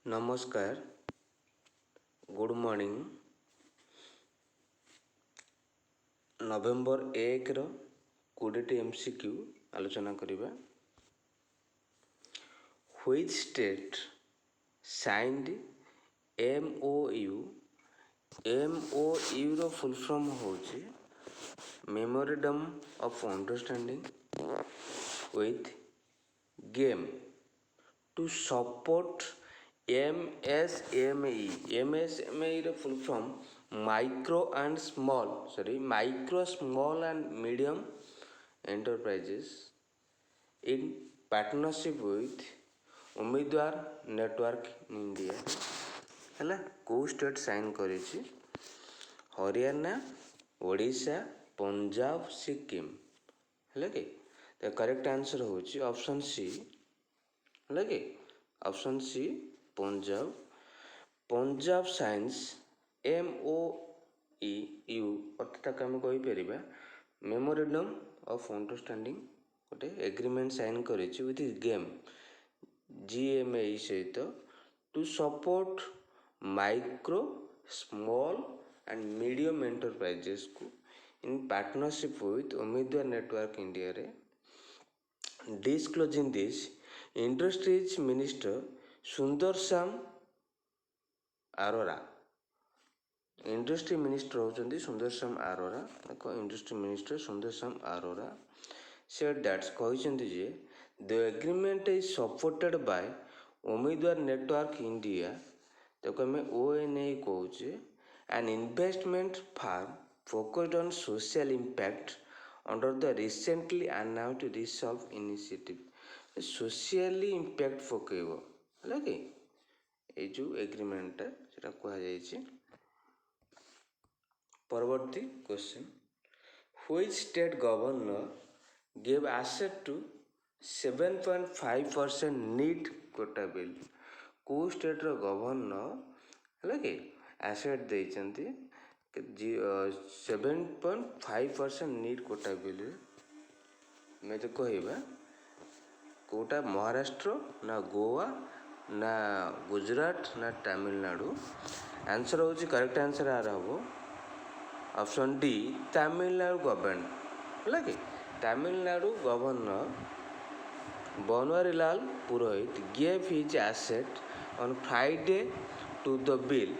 नमस्कार, good morning. November 1 20टी MCQ आलोचना करिबा। Which state signed MOU? MOU रो फुल फॉर्म होची memorandum of understanding with GeM to support MSME. MSME रो full form micro small and medium enterprises in partnership with उम्मीदवार network India. है कौ state sign करिछि? हरियाणा, ओडिशा, पंजाब, सिक्किम। है कि द करेक्ट आंसर होची ऑप्शन सी। है कि option C Punjab. Punjab signs MOEU अर्थात आम कहीपर मेमोरेंडम ऑफ अंडरस्टैंडिंग गोटे एग्रीमेंट साइन करिछि विथ गेम GMAE सहित to support micro small and medium enterprises को इन पार्टनरशिप विथ उम्मीदवार नेटवर्क इंडिया रे। Disclosing this, industries minister Sundar Shyam Arora. Industry minister होचंदी सुंदर श्याम अरोरा। देखो industry minister Sundar Shyam Arora said that कहिसेंती जे the agreement is supported by Omidyar network India. देखो हमें ONA कहूचे an investment firm focused on social impact under the recently announced resolve initiative. Socially impact पकेब है कि ये जो एग्रीमेंट सेटा कहा जायछि। परवर्ती question, which state governor gave asset to 7.5% NEET quota bill? को स्टेट रो गवर्नर है कि एसेट देइचंती 7.5% नीट कोटा बिल में तो कहबा कोटा महाराष्ट्र ना गोवा ना गुजरात ना तमिलनाडु। आंसर होची करेक्ट आंसर आ रहा हो ऑप्शन डी तमिलनाडु गवर्नमेंट। है कि Tamil Nadu governor Banwarilal Purohit gave his asset on Friday to the bill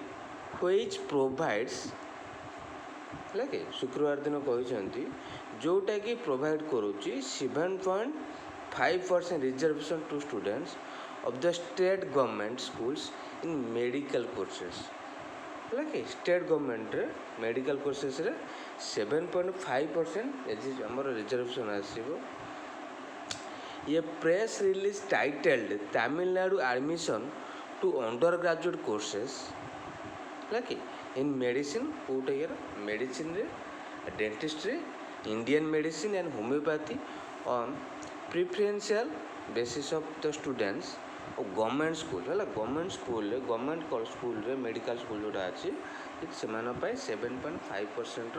which provides है कि शुक्रवार दिन कहते जोटा कि प्रोवाइड करुच्ची 7.5% reservation to students of the state government schools in medical courses. है कि स्टेट गवर्नमेंट रे मेडिकल कोर्सेस रे 7.5% आमर रिजर्वेशन आसो। ये press release titled Tamil Nadu admission to undergraduate courses है कि इन मेडिसिन कोटे मेडिसिन रे dentistry Indian medicine and homeopathy on preferential basis of the students और गवर्नमेंट स्कूल है गवर्नमेंट स्कूल रे मेडिकल स्कूल जोड़ा अच्छी से 7.5%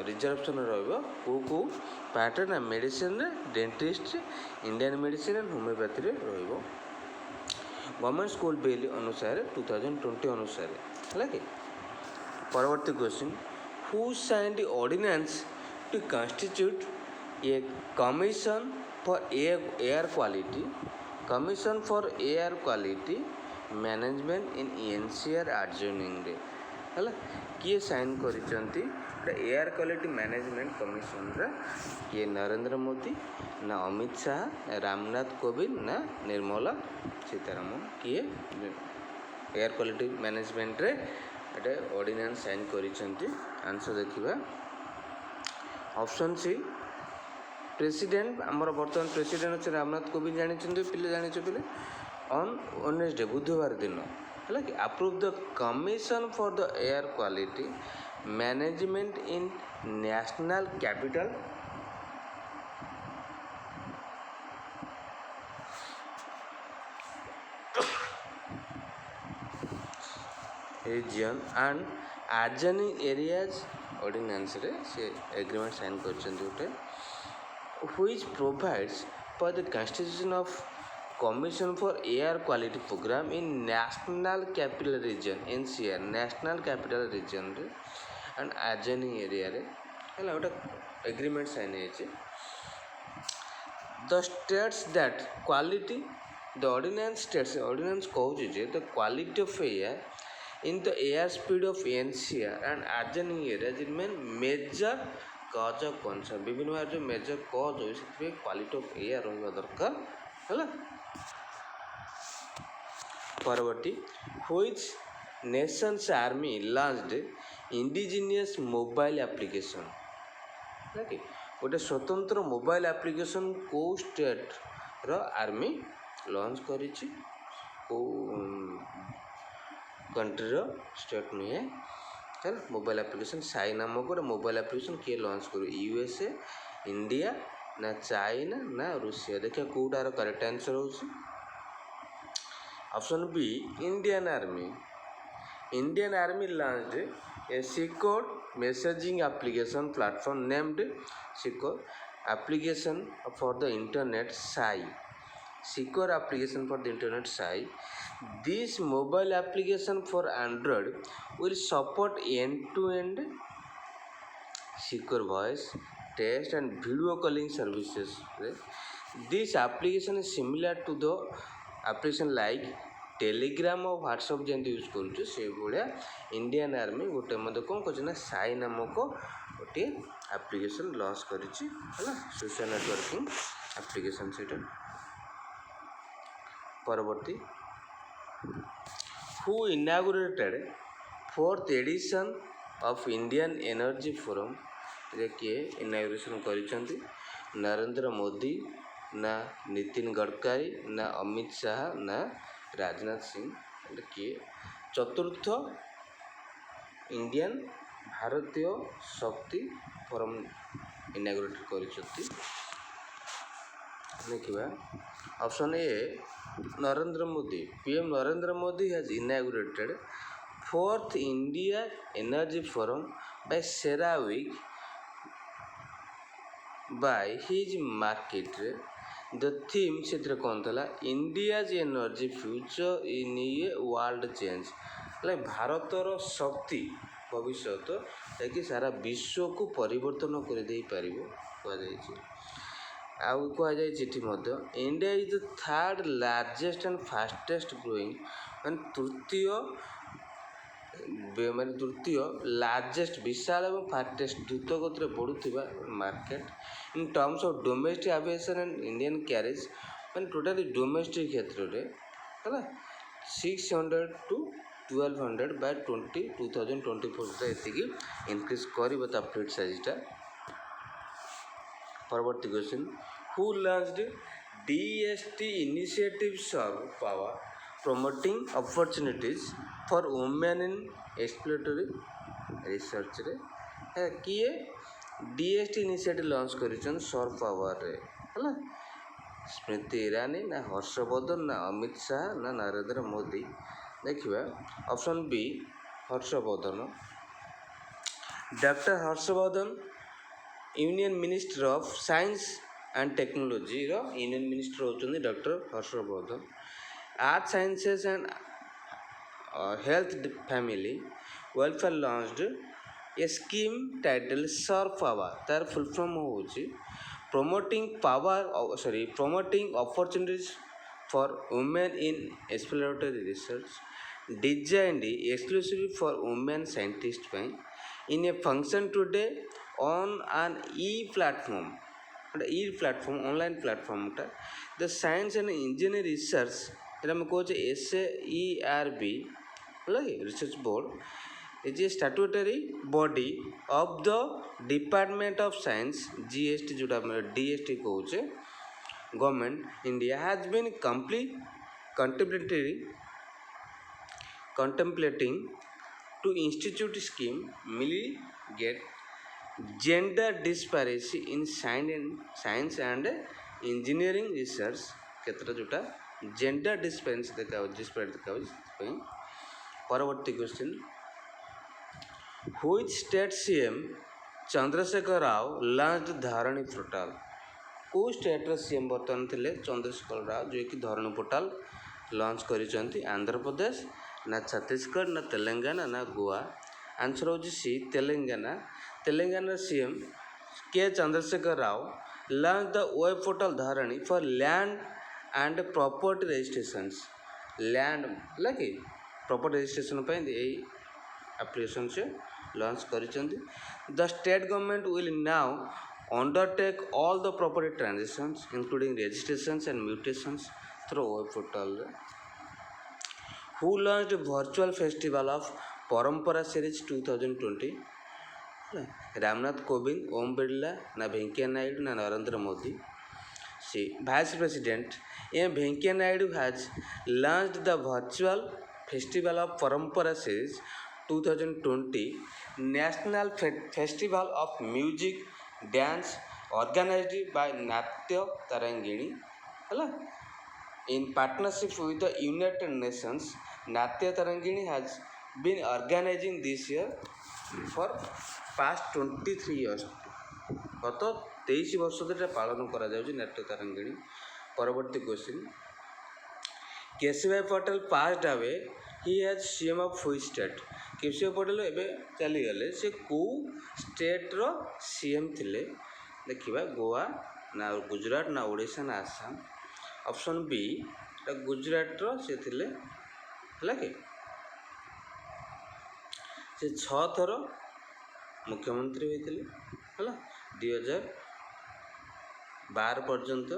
रिजर्वेशन रो पार्ट ना मेडिसिन रे dentist Indian medicine and homeopathy रे रहिबो। गवर्नमेंट स्कूल बिल अनुसार 2020 अनुसार है कि। परवर्ती question, who signed ordinance to constitute a commission for air quality management in NCR adjoining रे है किए साइन करिसंती एयर क्वालिटी मैनेजमेंट कमीशन रे? किए नरेंद्र मोदी ना अमित शाह ना रामनाथ कोविंद ना निर्मला सीतारामन। किए एयर क्वालिटी मैनेजमेंट रे एटे ऑर्डिनेंस साइन करिसंती। आंसर देखिबा ऑप्शन सी प्रेसिडेंट। आमर बर्तमान प्रेसिडेंट अच्छे रामनाथ कोविंद जानी पिले जानी पिले ऑन वेडनेसडे बुधवार दिन है कि approve the commission for the air quality management in national capital region and adjoining areas ordinance रे से एग्रीमेंट साइन करछन जोटे which provides for the constitution of Commission for Air Quality Program in National Capital Region NCR National Capital Region रे and adjoining area रे ହେଲା ଗୋଟେ agreement sign ହେଇଛି. The states that quality the ordinance କହୁଛି ଯେ the quality of air in the airspeed of NCR and adjoining areas remain major cause of concern. ବିଭିନ୍ନ ପ୍ରକାର ଯେଉଁ ମେଜର କଜ୍ ହେଉଛି ସେଥିପାଇଁ କ୍ୱାଲିଟି ଅଫ୍ ଏୟାର ରହିବା ଦରକାର ହେଲା. ପରବର୍ତ୍ତୀ which nations army launched indigenous mobile application ହେଲା କି ଗୋଟେ ସ୍ୱତନ୍ତ୍ର ମୋବାଇଲ ଆପ୍ଲିକେସନ୍ କେଉଁ ଷ୍ଟେଟ୍ର ଆର୍ମି ଲଞ୍ଚ କରିଛି କେଉଁ कंट्रीर स्टेट नुहे ହେଲା ମୋବାଇଲ ଆପ୍ଲିକେସନ୍ ସାଇ ନାମକ ଗୋଟେ ମୋବାଇଲ ଆପ୍ଲିକେସନ୍ କିଏ ଲଞ୍ଚ କରିବ ୟୁଏସଏ ଇଣ୍ଡିଆ ନା ଚାଇନା ନା ରୁଷିଆ ଦେଖିବା କେଉଁଟାର କରେକ୍ଟ ଆନ୍ସର ହେଉଛି option B Indian army launch a secure messaging application platform named secure application for the internet SAI. Secure application for the internet SAI. This mobile application for Android will support end-to-end secure voice, text and video calling services. This application is similar to the application like Telegram और WhatsApp जमी use करुँ से भाया Indian army गोटे मतलब कौन कर साई नामक गोटे आप्लिकेसन लॉन्च कर सोशल नेटवर्किंग आप्लिकेसन से परवर्ती who inaugurated 4th edition of Indian energy forum रे किए इनागुरेशन कर नरेंद्र मोदी ना नितिन गडकरी ना अमित शाह ना राजनाथ सिंह किए चतुर्थ इंडियन भारतीय शक्ति फोरम इनागुरेट कर देखा option A Narendra Modi PM Narendra Modi has inaugurated 4th India energy forum by CERAWeek by IHS Markit the theme से कौन था India's energy future in a world change भारतर शक्ति भविष्य कि सारा विश्व को परिवर्तन कर दे पार कहुई India is the 3rd largest and fastest growing माने तृतीय लार्जेस्ट विशाल और फास्टेस्ट द्रुत गति बढ़ुवा market in terms of domestic aviation and Indian carriage मैंने टोटाली डोमेस्टिक क्षेत्र में है 600 to 1200 बाय 2024 ये इनक्रीज कर फ्लीट साइजटा. परवर्ती question who launched DST initiative SERB power promoting opportunities for women in exploratory research रे किए DST इनिशिएटिव लॉन्च करिछन सौर पावर रे हला स्मृति ईरानी ना हर्षवर्धन ना अमित शाह ना नरेंद्र मोदी देखिबा option B Harsh Vardhan doctor Harsh Vardhan union minister of science and technology रो यूनियन मिनिस्टर होचंदी doctor Harsh Vardhan Earth Sciences and Health Family Welfare launched a scheme titled Solar Power. तार full form होची promoting opportunities for women in exploratory research designed exclusively for women scientists in a function today on an e-platform. online platform the science and engineering research SAERB research board is a statutory body of the Department of Science GST जोटा DST कहूचे government India has been contemplating to institute scheme mitigate gender disparity in science and engineering research क्षेत्र जोटा gender डिस्पेरेंसी देखा परवर्ती question which state CM Chandrashekhar Rao launched Dharni portal କେଉଁ ଷ୍ଟେଟ୍ର C M ବର୍ତ୍ତମାନ ଥିଲେ ଚନ୍ଦ୍ରଶେଖର ରାଓ, ଯିଏକି ଧରଣୀ portal launch କରିଛନ୍ତି? ଆନ୍ଧ୍ରପ୍ରଦେଶ ନା ଛତିଶଗଡ଼ ନା ତେଲେଙ୍ଗାନା ନା ଗୋଆ? ଆନ୍ସର୍ ହେଉଛି ସି ତେଲେଙ୍ଗାନା। ତେଲେଙ୍ଗାନାର C M K Chandrasekhar Rao launch the web portal Dharani for land and property registrations. Land ହେଲା କି ପ୍ରପର୍ଟି ରେଜିଷ୍ଟ୍ରେସନ୍ ପାଇଁ ଏଇ ଆପ୍ଲିକେସନ୍ ସେ ଲଞ୍ଚ କରିଛନ୍ତି। ଦ state government will now undertake all the property transactions including registrations and mutations through web portal. Who launched virtual festival of Parampara series 2020? Ramnath Kovind, Om Birla ना वेंकैया नायडू ना नरेंद्र मोदी? सी Vice President M Venkaiah Naidu has launched the virtual festival of Parampara series 2020 national festival of music dance organized by Natya Tarangini in partnership with the United Nations. Natya Tarangini has been organizing this year for past 23 years. गत 23 वर्ष धरि पालन करा जाउछि नाट्य तारंगिणी। परवर्ती question, Keshubhai Patel passed away, he has CM of which state? Keshubhai Patel एबे चली गले, से को स्टेट रो सीएम थिले? देखिबा गोवा ना गुजरात ना ओडिशा ना आसाम? ऑप्शन बी गुजरात रो से थिले हला के से 6 थर मुख्यमंत्री होइथिले हला 2012 पर्यंत।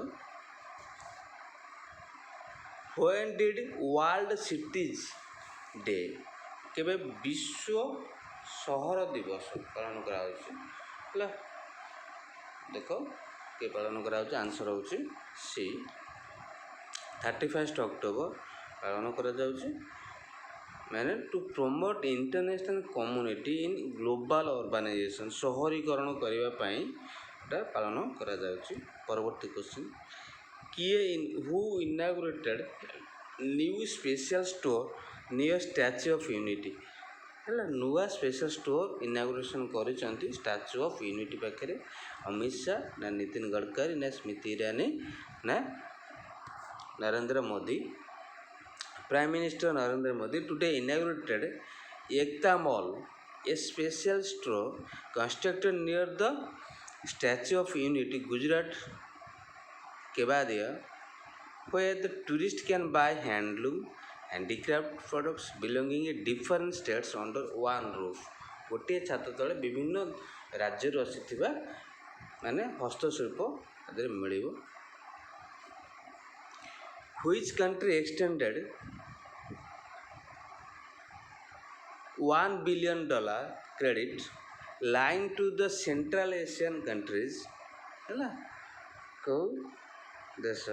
When did world cities day केबे विश्व सहर दिवस पालन करा होछि हला? देखो के पालन करा होछि, आंसर होछि सी 31 अक्टोबर पालन करा जाउछि। मैंने to promote international community in global urbanisation, शहरीकरण करने पालन करा जाउछि। परवर्ती क्वेश्चन, किए who inaugurated new special store near statue of unity? है नुआ स्पेशल स्टोर इनागुरेशन कर स्टैच्यू ऑफ यूनिटी पाखे? अमित शाह ना नितिन गडकरी ना स्मृति ईरानी ना Narendra Modi? Prime Minister Narendra Modi today inaugurated Ekta Mall, a special store constructed near the Statue of Unity, Gujarat, Kevadia, where the tourist can buy handloom, handicraft products belonging to different states under one roof. गोटे छात तले विभिन्न राज्य आसीथिबा माने हस्तशिल्प आदि मिलिबो। Which country extended $1 billion credit line to the Central Asian countries? है को देश?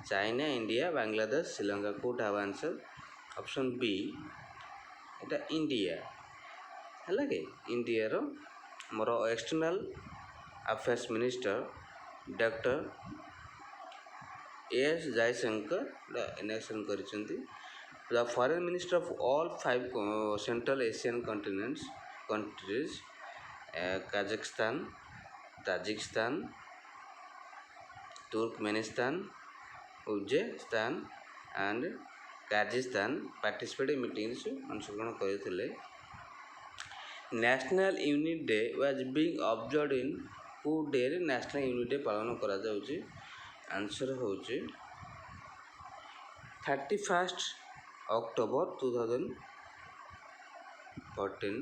China, India, Bangladesh, Sri Lanka? कोटा आंसर? ऑप्शन बी एटा इंडिया है कि इंडिया रो मोर external affairs minister doctor S Jaishankar election करिसेंती। The foreign minister of all 5 Central Asian countries, Kazakhstan, Tajikistan, Turkmenistan, Uzbekistan and Kyrgyzstan participated meetings अंशग्रहण करथिले। National Unity Day was being observed in who day? National Unity Day पालन करा जाउची? Answer होची 31 October 2014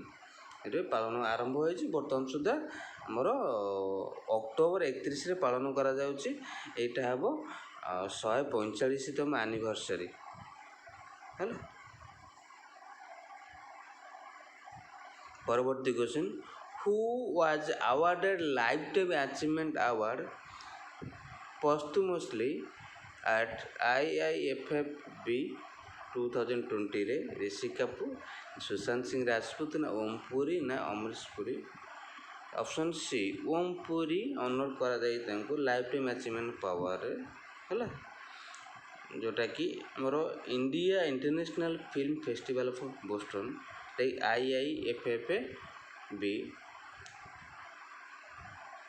रे पालन आरंभ होइछि। बर्तमान सुधा हमर अक्टोबर 31 रे पालन करा जाउछि। एटा हबो 145तम एनिवर्सरी हैला। परवर्ती question, who was awarded life time achievement award posthumously at IIFFB 2020 रे? ऋषि कपूर, सुशांत सिंह राजपूत ना ओम पुरी ना Amrish Puri? Option C Om Puri honour करा जाई तांको लाइफ टाइम अचीवमेंट पावर हैला, जोटा कि हमर India international film festival of Boston IIFFB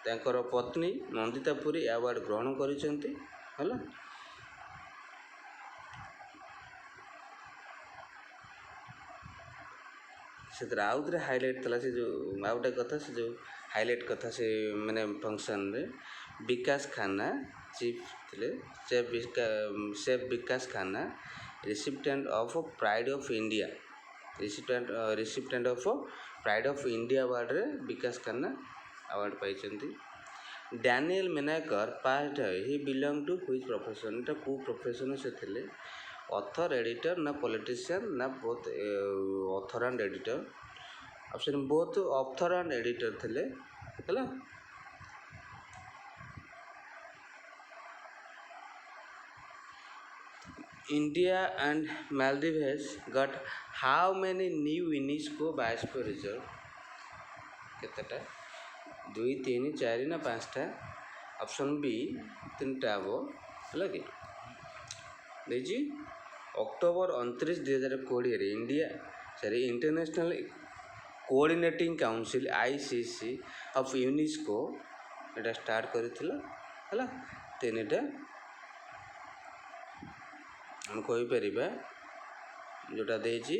ତାଙ୍କର ପତ୍ନୀ ନନ୍ଦିତା ପୁରୀ ଆୱାର୍ଡ଼ ଗ୍ରହଣ କରିଛନ୍ତି ହେଲା। ସେଥିରେ ଆଉ ଥରେ ହାଇଲାଇଟ୍ ଥିଲା ସେ ଯେଉଁ ଆଉ ଗୋଟେ କଥା ସେ ଯେଉଁ ହାଇଲାଇଟ୍ କଥା ସେ ମାନେ ଫଙ୍କସନ୍ରେ ବିକାଶ ଖାନ୍ନା ଚିଫ୍ ଥିଲେ। Chef Vikas Khanna recipient of pride of India recipient of pride of India ଆୱାର୍ଡ଼ରେ ବିକାଶ ଖାନ୍ନା ଆୱାର୍ଡ଼ ପାଇଛନ୍ତି। Daniel Menaker passed he belong to which profession, ଏଇଟା କେଉଁ ପ୍ରଫେସନ୍ ସେ ଥିଲେ? ଅଥର, ଏଡ଼ିଟର ନା ପଲିଟିସିଆନ୍ ନା both? Author and editor. Option both author and editor ଥିଲେ ହେଲା। India and Maldives got how many new UNESCO biosphere reserve? କେତେଟା? 2, 3, 4 ନା 5ଟା? ଅପସନ୍ ବି 3ଟା ହେବ ହେଲା କି ଦେଇଛି। ଅକ୍ଟୋବର 29, 2020ରେ international coordinating council ICC of UNESCO ଏଇଟା ଷ୍ଟାର୍ଟ କରିଥିଲା ହେଲା। 3ଟା ଆମେ କହିପାରିବା ଯେଉଁଟା ଦେଇଛି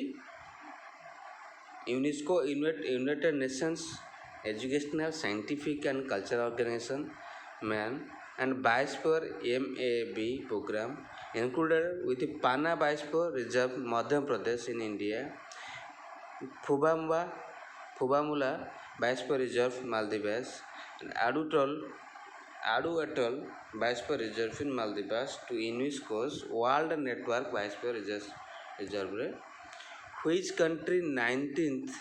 UNESCO United Nations educational scientific and cultural organization man and Biosphere MAB program included with Panna Biosphere Reserve, Madhya Pradesh in India, Phubamula Biosphere Reserve, Maldives, and Adu Atoll Biosphere Reserve in Maldives to UNESCO's World Network Biosphere Reserve. Which country 19th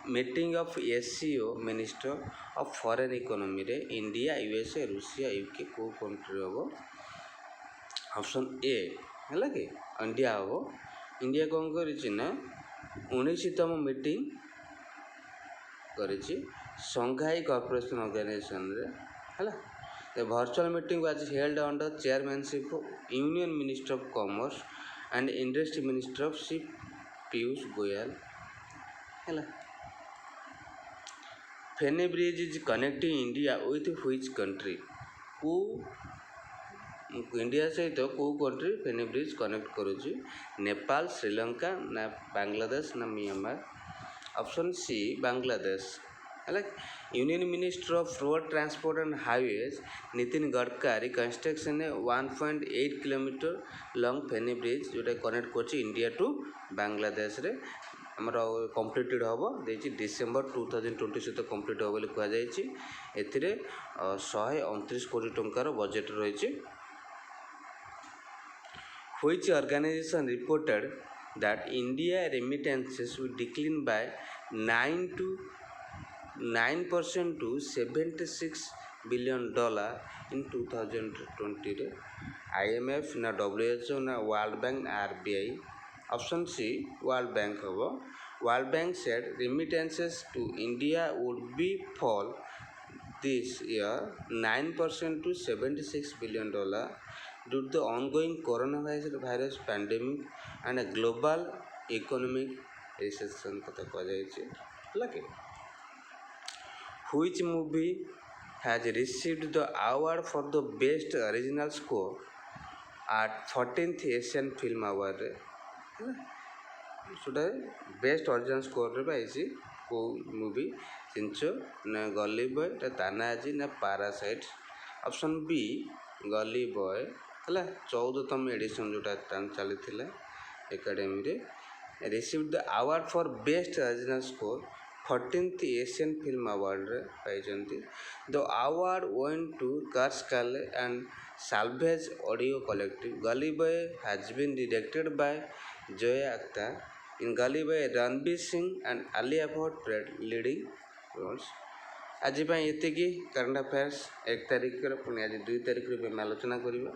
meeting of SCO Minister of Foreign Economy रे India, USA, Russia, UK को country हम? Option A है कि India हम। India कौन करना 19तम meeting करी संघाई corporation organisation रे है। The virtual meeting was held under chairmanship of Union Minister of Commerce and Industry Minister of Piyush Goyal है। Feni bridge is connecting India with which country? को इंडिया सहित को कंट्री फेनी ब्रिज कनेक्ट करुच्ची? नेपाल, श्रीलंका ना बांग्लादेश ना Myanmar? Option C Bangladesh है। Union minister of road transport and highways Nitin Gadkari construction 1.8 kilometre long Feni bridge जोटा connect कर इंडिया टू बांग्लादेश रे आमर कम्प्लीटेड हम देखिए डिसेम्बर 2020 सहित कम्प्लीट हो बोली कहुई। एथिरे 129 कोटी टंकार बजेट रही। Which organization reported that India remittances will decline by 9% to $76 billion in 2020 रे? IMF ना WHO ना world bank RBI? Option C world bank हम। World bank said remittances to India would be fall this year 9% to $76 billion due to the ongoing coronavirus pandemic and a global economic recession कथा कह। Which movie has received the award for the best original score at 14th Asian Film Award? सुटा best original score रे पाइसी को movie चिंचो ना Gully boy ना तानाजी ना Parasite? Option B Gully boy है। 14तम एडिशन जोटा चली एकेडमी रे received the award for best original score 14th Asian film award रे पाइछंती। The award went to Karsh Kale and salvage audio collective. Gully boy has been directed by Zoya Akhtar. In Gully boy Ranveer Singh and Alia Bhatt played leading roles. आज ये current affairs 1 तारिख पुणी आज 2 तारिख आलोचना करवा।